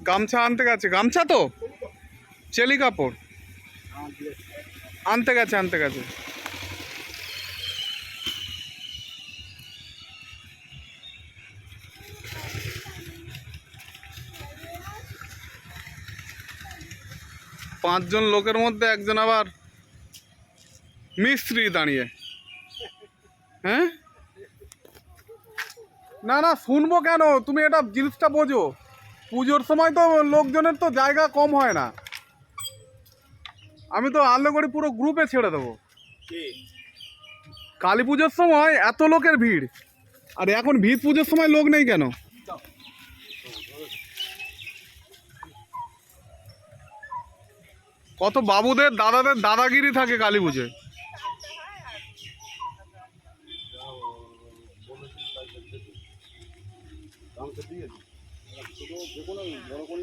গামছা আনতে গেছে, গামছা তো চেলি কাপড় আনতে গেছে। পাঁচজন লোকের মধ্যে একজন আবার মিস্ত্রি দাঁড়িয়ে। হ্যাঁ, না না শুনবো কেন, তুমি এটা জিনিসটা বোঝো। পুজোর সময় তো লোকজনের তো জায়গা কম হয় না। আমি তো আলাদা করে পুরো গ্রুপে ছেড়ে দেবো। কালী পুজোর সময় এত লোকের ভিড়, আর এখন ভিড় পুজোর সময় লোক নেই কেন? কত বাবুদের দাদাদের দাদাগিরি থাকে কালী পুজোয়। এখন